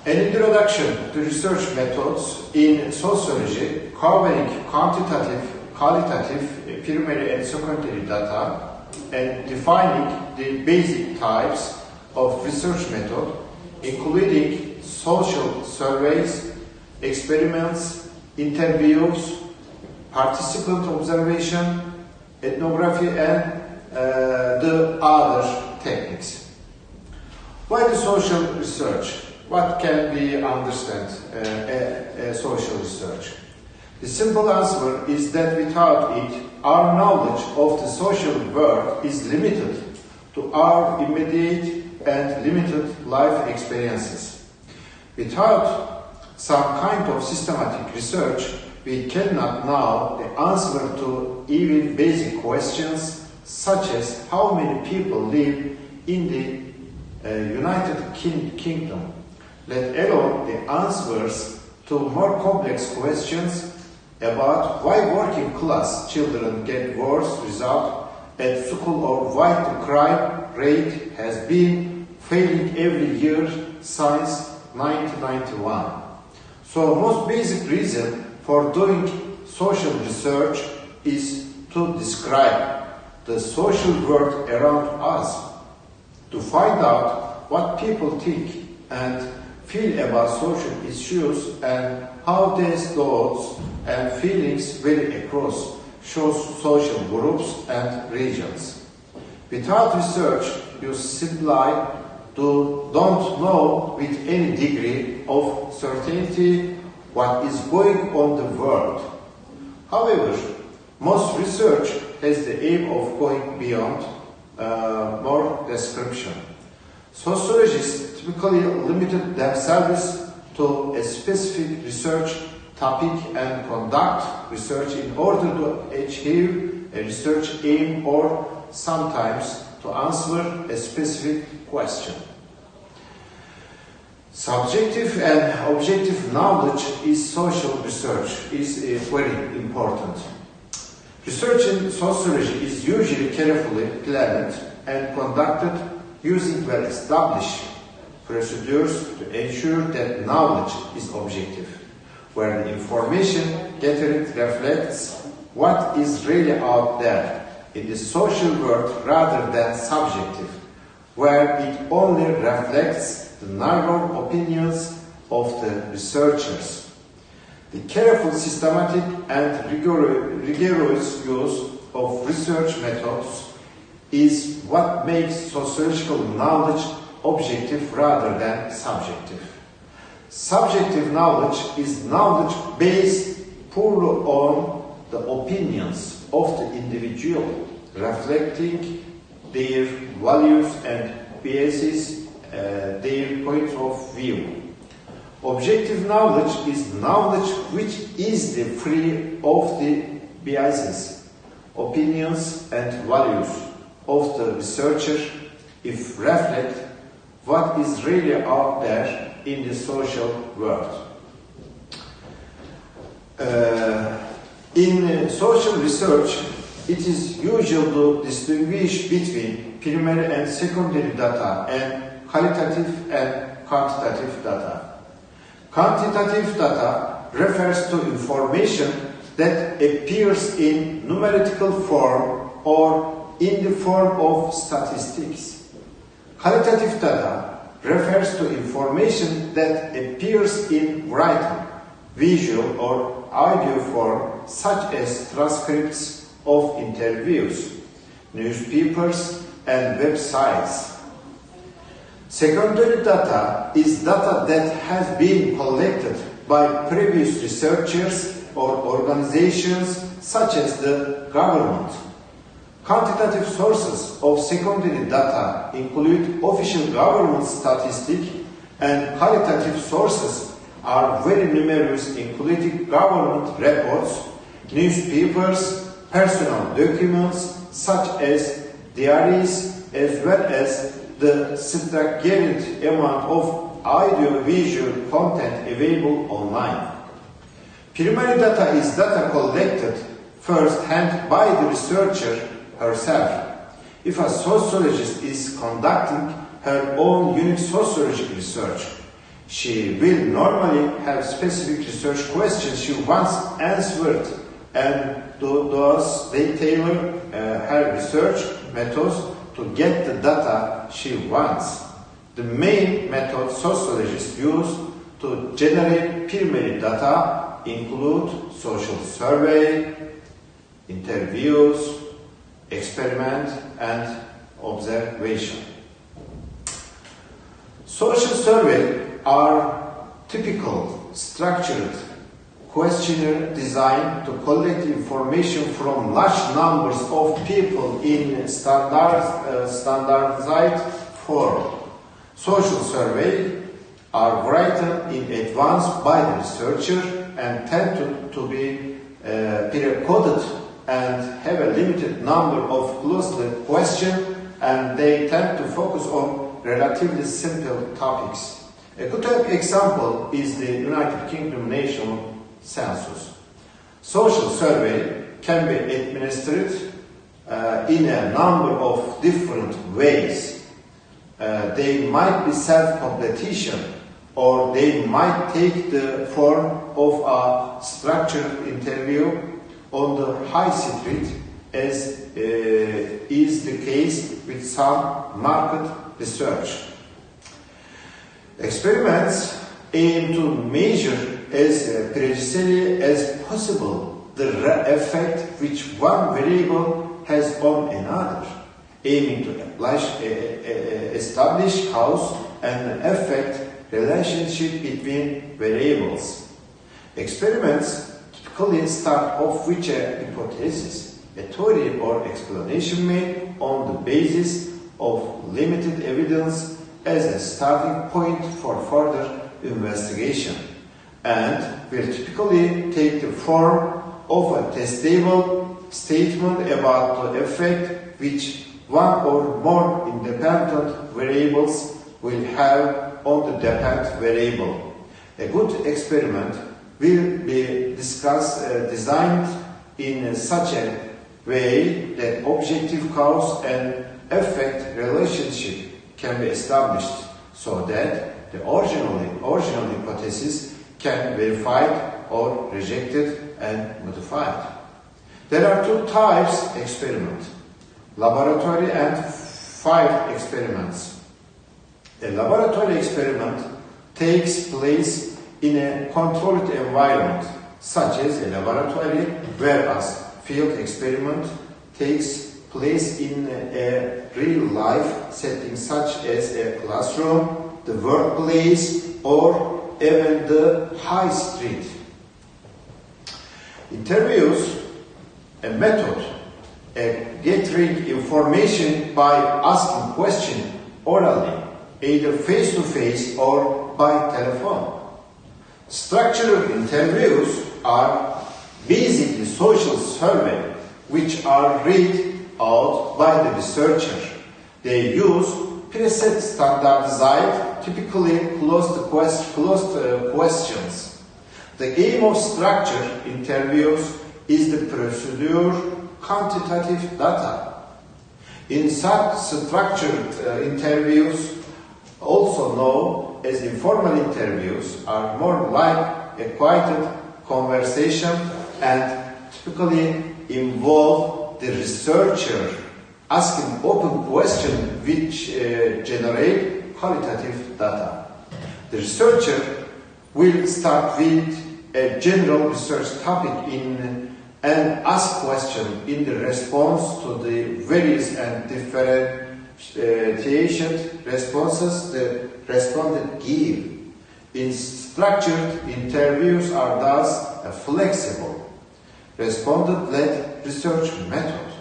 An introduction to research methods in sociology covering quantitative, qualitative, primary and secondary data and defining the basic types of research method, including social surveys, experiments, interviews, participant observation, ethnography, and the other techniques. Why the social research? What can we understand a social research? The simple answer is that without it, our knowledge of the social world is limited to our immediate and limited life experiences. Without some kind of systematic research, we cannot know the answer to even basic questions such as how many people live in the United Kingdom, let alone the answers to more complex questions about why working class children get worse results at school or why the crime rate has been failing every year since 1991. So most basic reason for doing social research is to describe the social world around us, to find out what people think and feel about social issues and how these thoughts and feelings vary across social groups and regions. Without research, you simply don't know with any degree of certainty what is going on in the world. However, most research has the aim of going beyond more description. Sociologists typically limited themselves to a specific research topic and conduct research in order to achieve a research aim or sometimes to answer a specific question. Subjective and objective knowledge is social research is very important. Research in sociology is usually carefully planned and conducted using well-established procedures to ensure that knowledge is objective, where the information gathered reflects what is really out there in the social world rather than subjective, where it only reflects the narrow opinions of the researchers. The careful, systematic, and rigorous use of research methods is what makes sociological knowledge objective rather than subjective. Subjective knowledge is knowledge based purely on the opinions of the individual, reflecting their values and biases, their point of view. Objective knowledge is knowledge which is free of the biases, opinions, and values of the researcher, if reflect what is really out there in the social world. In social research, it is usual to distinguish between primary and secondary data and qualitative and quantitative data. Quantitative data refers to information that appears in numerical form or in the form of statistics. Qualitative data refers to information that appears in writing, visual or audio form, such as transcripts of interviews, newspapers, and websites. Secondary data is data that has been collected by previous researchers or organizations such as the government. Quantitative sources of secondary data include official government statistics, and qualitative sources are very numerous, including government reports, newspapers, personal documents such as diaries, as well as the staggering amount of audio-visual content available online. Primary data is data collected first-hand by the researcher herself. If a sociologist is conducting her own unique sociological research, She will normally have specific research questions she wants answered, and thus they tailor her research methods to get the data she wants. The main methods sociologists use to generate primary data include social survey, interviews, experiment, and observation. Social surveys are typical structured questionnaire designed to collect information from large numbers of people in standardized form. Social surveys are written in advance by the researcher and tend to be pre-coded and have a limited number of closely questions, and they tend to focus on relatively simple topics. A good example is the United Kingdom National Census. Social survey can be administered in a number of different ways. They might be self-completion, or they might take the form of a structured interview on the high street, as is the case with some market research. Experiments aim to measure as precisely as possible the effect which one variable has on another, aiming to establish cause and effect relationship between variables. Experiments typically start off with a hypothesis, a theory or explanation made on the basis of limited evidence as a starting point for further investigation, and will typically take the form of a testable statement about the effect which one or more independent variables will have on the dependent variable. A good experiment will be designed in such a way that objective cause and effect relationship can be established, so that the original hypothesis can be verified or rejected and modified. There are two types of experiment: laboratory and field experiments. A laboratory experiment takes place in a controlled environment, such as a laboratory, whereas field experiment takes place in a real-life setting, such as a classroom, the workplace, or even the high street. Interviews, a method, gathering information by asking questions orally, either face-to-face or by telephone. Structured interviews are basically social surveys which are read out by the researcher. They use preset standardized, typically closed questions. The aim of structured interviews is the procedure quantitative data. In such structured interviews, also known as informal interviews, are more like a quiet conversation and typically involve the researcher asking open questions which generate qualitative data. The researcher will start with a general research topic and ask questions in the response to the various and differentiated responses the respondent give. In structured interviews are thus a flexible, respondent-led research method.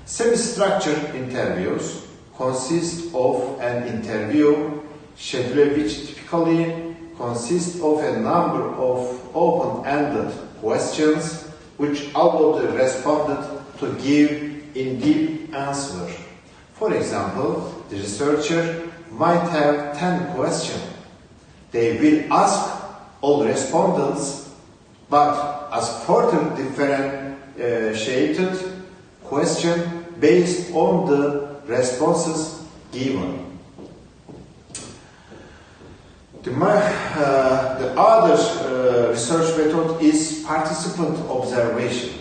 Semi-structured interviews consist of an interview schedule which typically consists of a number of open-ended questions which allow the respondent to give in-depth answer. For example, the researcher might have 10 questions. They will ask all respondents, but ask further differentiated questions based on the responses given. The other research method is participant observation.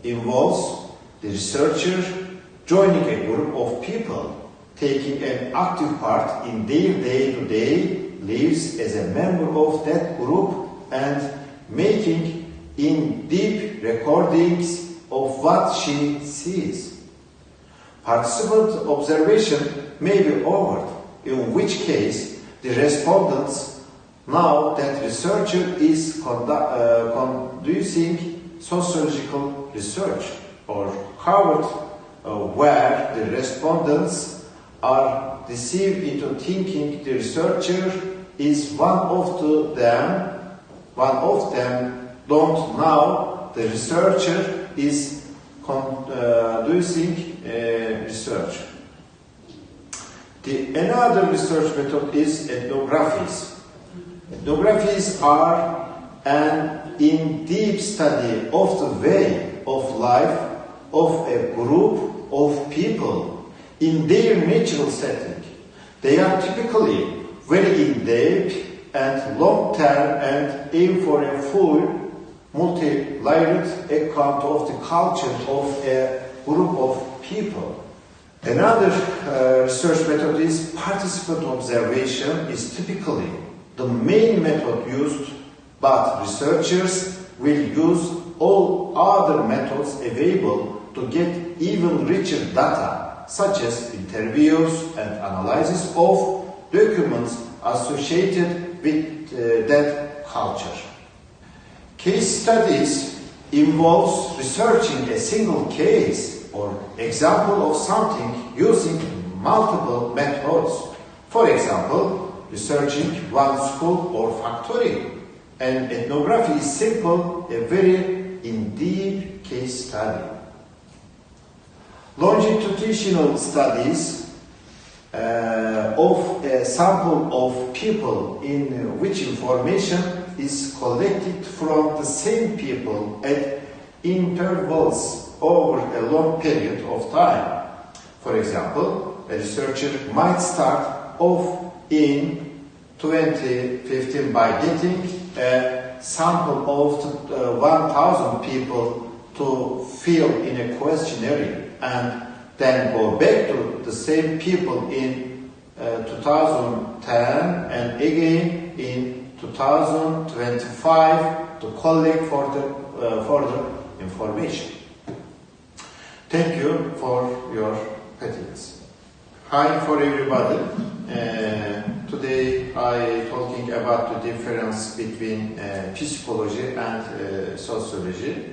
Involves the researcher joining a group of people, taking an active part in their day-to-day lives as a member of that group and making in-depth recordings of what she sees. Participant observation may be overt, in which case the respondents know that researcher is conducting sociological research, or covered where the respondents are deceived into thinking the researcher is one of them don't know the researcher is conducting research. Another research method is ethnographics. Ethnographies are an in-depth study of the way of life of a group of people in their natural setting. They are typically very in-depth and long-term and aim for a full, multi-layered account of the culture of a group of people. Another research method is participant observation is typically the main method used, but researchers will use all other methods available to get even richer data, such as interviews and analysis of documents associated with that culture. Case studies involves researching a single case or example of something using multiple methods. For example, researching one school or factory. And ethnography is simple, a very in-depth case study. Longitudinal studies of a sample of people in which information is collected from the same people at intervals over a long period of time. For example, a researcher might start off in 2015 by getting a sample of 1,000 people to fill in a questionnaire and then go back to the same people in 2010 and again in 2025 to collect further information. Thank you for your patience. Hi for everybody. Today I talking about the difference between psychology and sociology.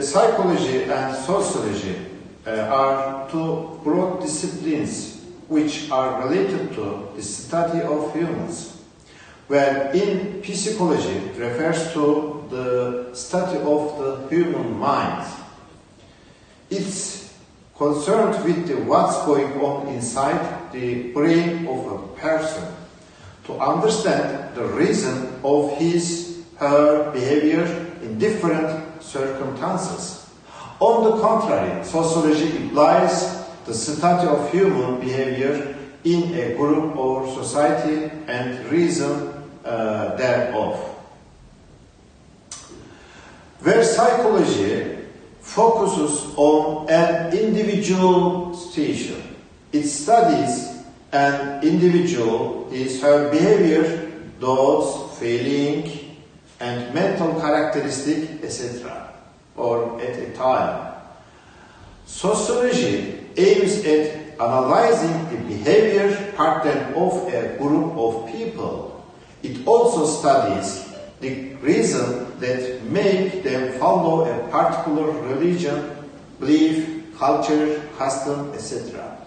Psychology and sociology are two broad disciplines which are related to the study of humans, where in psychology refers to the study of the human mind. It's concerned with what's going on inside the brain of a person to understand the reason of his, her behavior in different circumstances. On the contrary, sociology implies the study of human behavior in a group or society and reason thereof. Where psychology focuses on an individual situation, it studies an individual, his, her behavior, thoughts, feeling, and mental characteristics, etc., or at a time. Sociology aims at analyzing the behavior pattern of a group of people. It also studies the reason that make them follow a particular religion, belief, culture, custom, etc.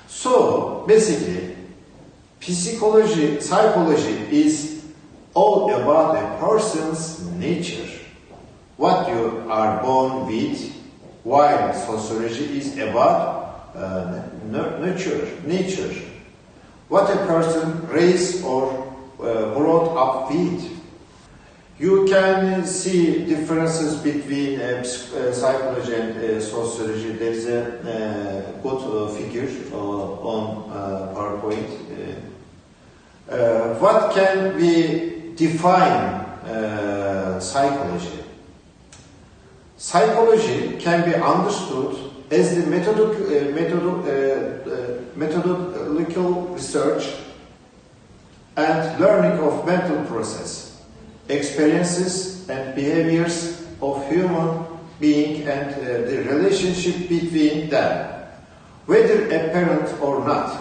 So, basically, psychology is all about a person's nature, what you are born with, while sociology is about nature, what a person raised or brought up with. You can see differences between psychology and sociology. There is a good figure on PowerPoint. What can we define psychology? Psychology can be understood as the methodological research and learning of mental process, experiences and behaviors of human being and the relationship between them. Whether apparent or not,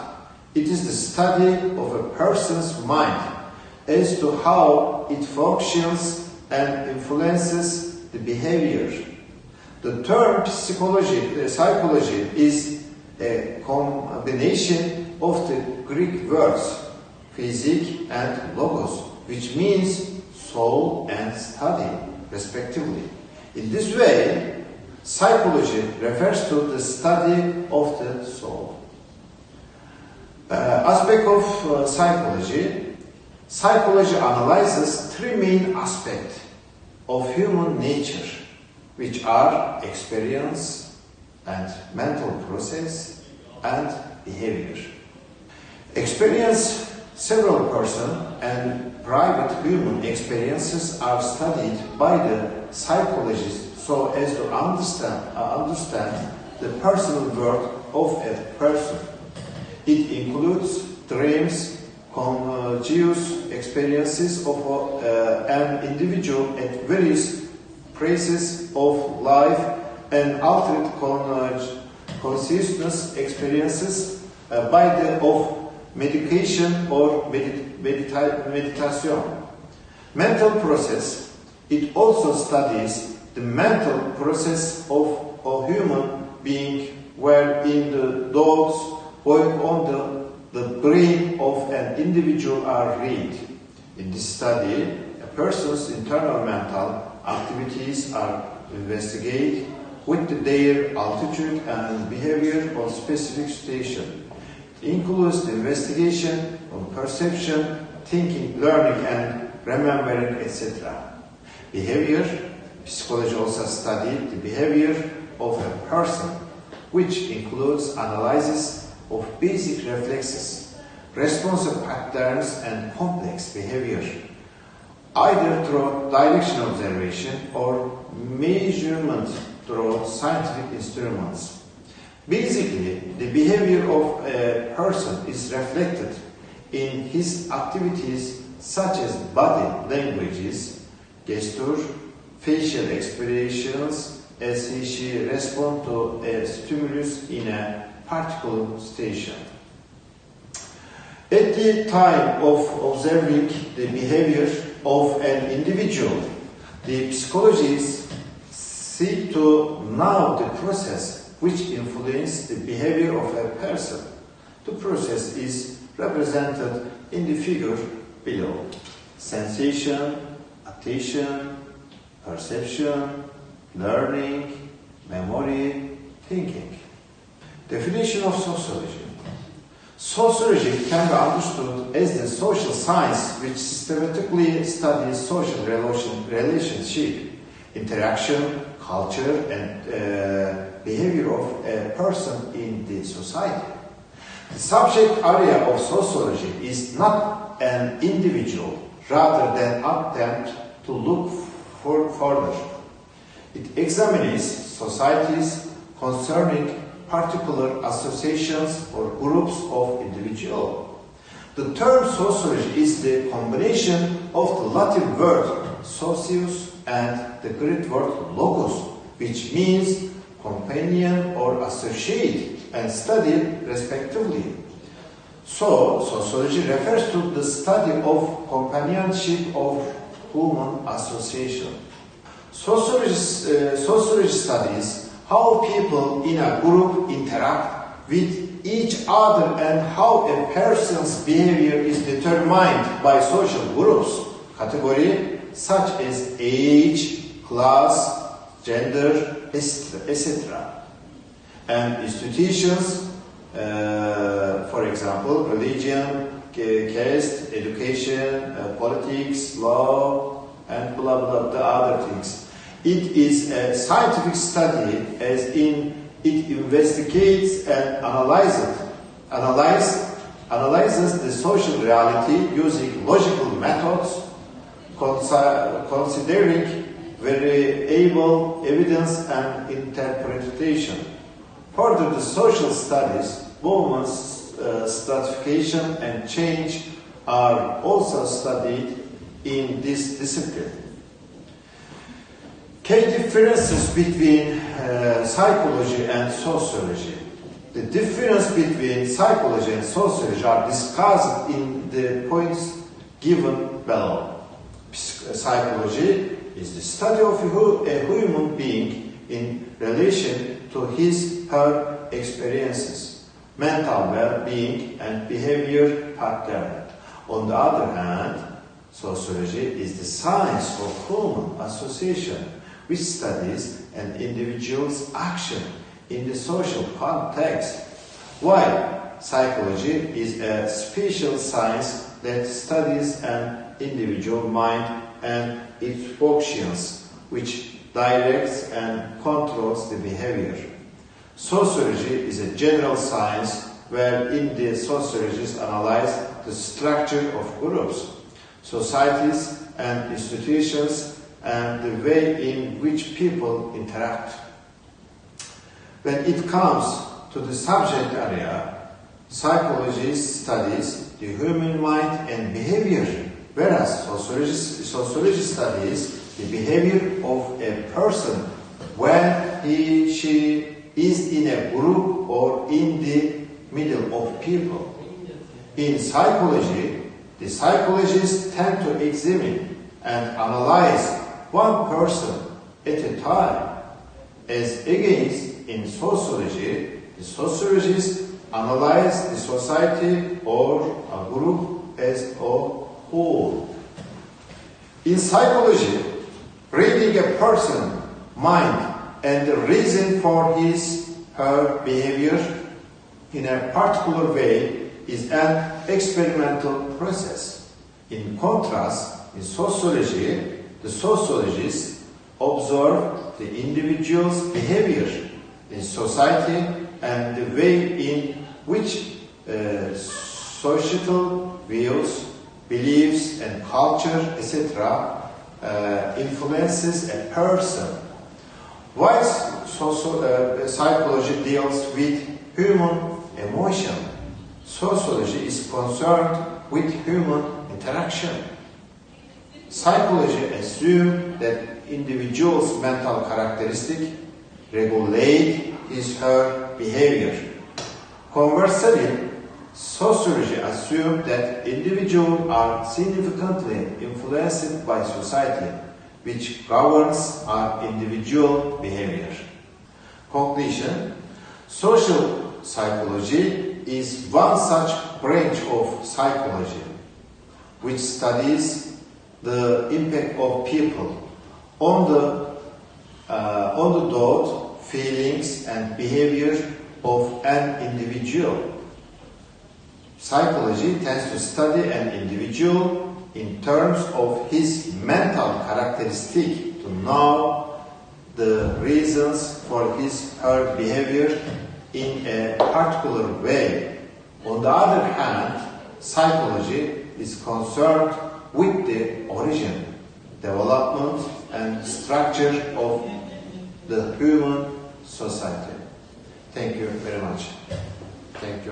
it is the study of a person's mind as to how it functions and influences the behavior. The term psychology is a combination of the Greek words physique and logos, which means soul and study, respectively. In this way, psychology refers to the study of the soul. Aspect of psychology. Psychology analyzes three main aspects of human nature, which are experience and mental process and behavior. Experience. Several personal and private human experiences are studied by the psychologists so as to understand the personal world of a person. It includes dreams, conscious experiences of an individual at various phases of life and altered consciousness experiences by the of medication or meditation. Mental process. It also studies the mental process of a human being wherein the thoughts going on the brain of an individual are read. In this study, a person's internal mental activities are investigated with their altitude and behavior on specific station. Includes the investigation of perception, thinking, learning, and remembering, etc. Behavior. Psychology also studied the behavior of a person, which includes analysis of basic reflexes, responsive patterns, and complex behavior, either through direction observation or measurement through scientific instruments. Basically, the behavior of a person is reflected in his activities such as body languages, gesture, facial expressions as she responds to a stimulus in a particular station. At the time of observing the behavior of an individual, the psychologists seek to know the process which influence the behavior of a person. The process is represented in the figure below. Sensation, attention, perception, learning, memory, thinking. Definition of sociology. Sociology can be understood as the social science which systematically studies social relationship, interaction, culture, and behavior of a person in the society. The subject area of sociology is not an individual, rather than attempt to look further. It examines societies concerning particular associations or groups of individuals. The term sociology is the combination of the Latin word socius and the Greek word logos, which means companion or associate and study respectively. So, sociology refers to the study of companionship of human association. Sociology studies how people in a group interact with each other and how a person's behavior is determined by social groups, categories such as age, class, gender, etc. And institutions, for example, religion, caste, education, politics, law, and blah blah the other things. It is a scientific study, as in it investigates and analyzes the social reality using logical methods, considering variable evidence and interpretation. Further, the social studies, movements, stratification and change are also studied in this discipline. Key differences between psychology and sociology. The difference between psychology and sociology are discussed in the points given below. Psychology is the study of a human being in relation to his/her experiences, mental well-being and behavior pattern. On the other hand, sociology is the science of human association, which studies an individual's action in the social context, while psychology is a special science that studies an individual mind and its functions, which directs and controls the behavior. Sociology is a general science wherein the sociologists analyze the structure of groups, societies and institutions, and the way in which people interact. When it comes to the subject area, psychology studies the human mind and behavior, whereas sociology studies the behavior of a person when he/she is in a group or in the middle of people. In psychology, the psychologists tend to examine and analyze one person at a time, as against in sociology, the sociologists analyze the society or a group as a whole. In psychology, reading a person's mind and the reason for his/her behavior in a particular way is an experimental process. In contrast, in sociology, the sociologists observe the individual's behavior in society and the way in which societal views, beliefs and culture, etc. Influences a person. While psychology deals with human emotion, sociology is concerned with human interaction. Psychology assumes that individual's mental characteristics regulate his/her behavior. Conversely, sociology assumes that individuals are significantly influenced by society, which governs our individual behavior. Conclusion: social psychology is one such branch of psychology which studies the impact of people on the thought, feelings and behavior of an individual. Psychology tends to study an individual in terms of his mental characteristic to know the reasons for his/her behavior in a particular way. On the other hand, psychology is concerned with the origin, development and structure of the human society. Thank you very much. Thank you.